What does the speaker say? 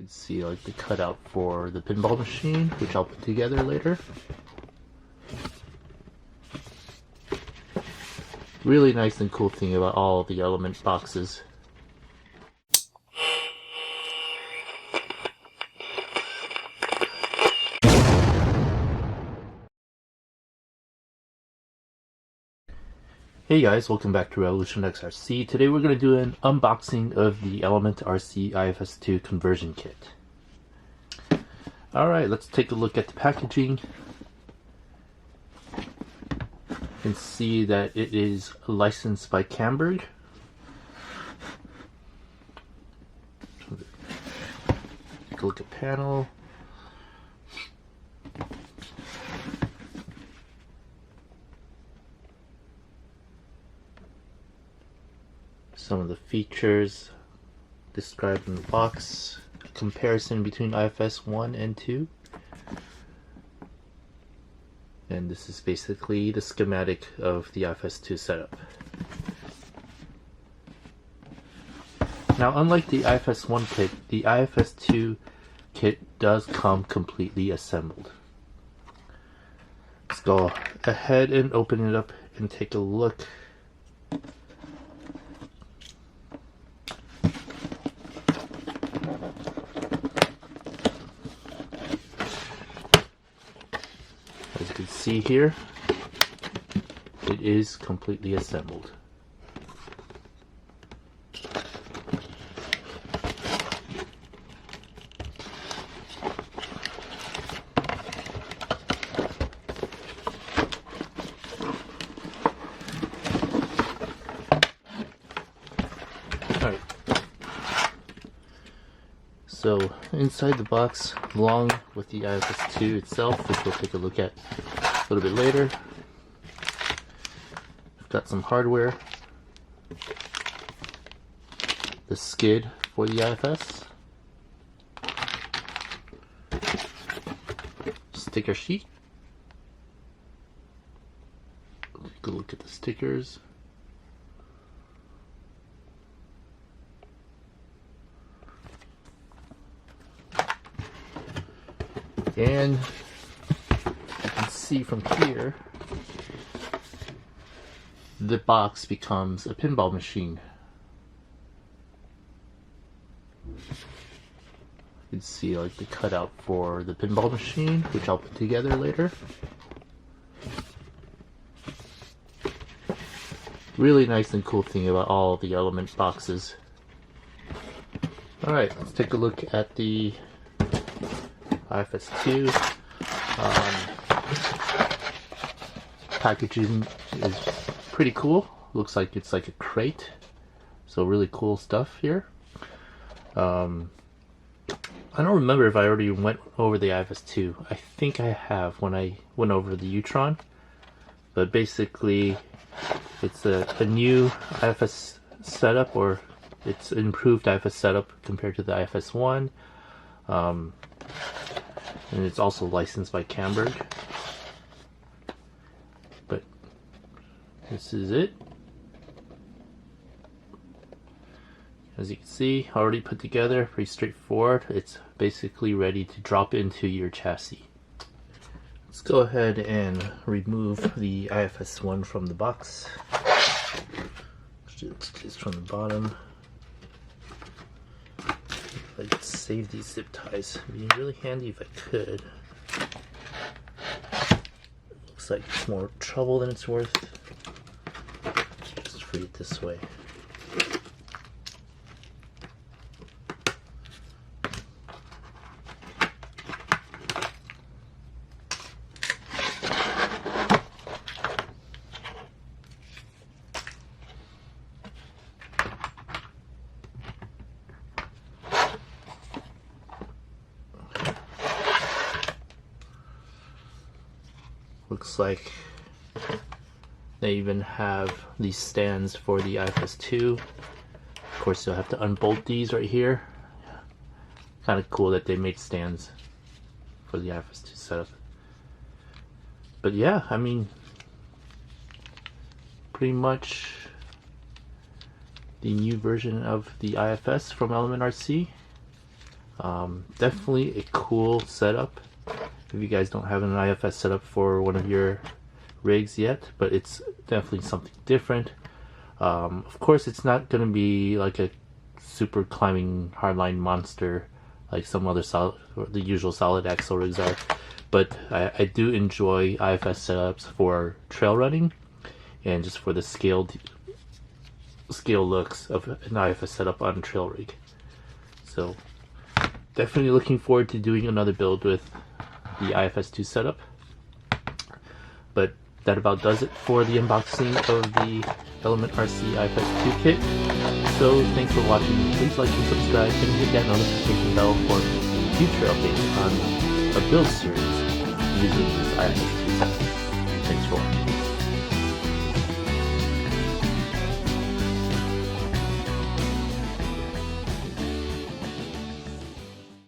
You can see like the cutout for the pinball machine, which I'll put together later. Really nice and cool thing about all the Element boxes. Hey guys, welcome back to Revolution XRC. Today we're going to do an unboxing of the Element RC IFS2 conversion kit. Alright, let's take a look at the packaging. You can see that it is licensed by Camberg. Take a look at panel. Some of the features described in the box, a comparison between IFS 1 and 2, and this is basically the schematic of the IFS 2 setup. Now, unlike the IFS 1 kit, the IFS 2 kit does come completely assembled. Let's go ahead and open it up and take a look. As you can see here, it is completely assembled. Alright. So inside the box, along with the IFS2 itself, which we'll take a look at a little bit later, we've got some hardware, the skid for the IFS, sticker sheet, take a look at the stickers, and you can see from here the box becomes a pinball machine. You can see like the cutout for the pinball machine, which I'll put together later. Really nice and cool thing about all the Element boxes. Alright, let's take a look at the IFS2. Packaging is pretty cool. Looks like it's like a crate, so really cool stuff here. I don't remember if I already went over the IFS2. I think I have when I went over the U-Tron, but basically it's a new IFS setup, or it's an improved IFS setup compared to the IFS1. And it's also licensed by Camberg. But this is it. As you can see, already put together, pretty straightforward. It's basically ready to drop into your chassis. Let's go ahead and remove the IFS1 from the box. Just from the bottom. I'd save these zip ties. It'd be really handy if I could. Looks like it's more trouble than it's worth. Just free it this way. Looks like they even have these stands for the IFS2. Of course, you'll have to unbolt these right here. Kind of cool that they made stands for the IFS2 setup. But yeah, I mean, pretty much the new version of the IFS from Element RC. Definitely a cool setup if you guys don't have an IFS setup for one of your rigs yet, but it's definitely something different. Of course, it's not going to be like a super climbing hardline monster like some other solid, or the usual solid axle rigs are, but I do enjoy IFS setups for trail running and just for the scale looks of an IFS setup on a trail rig. So definitely looking forward to doing another build with the IFS2 setup. But that about does it for the unboxing of the Element RC IFS2 kit. So thanks for watching. Please like and subscribe and hit that notification bell for future updates on a build series using this IFS2 setup. Thanks for watching.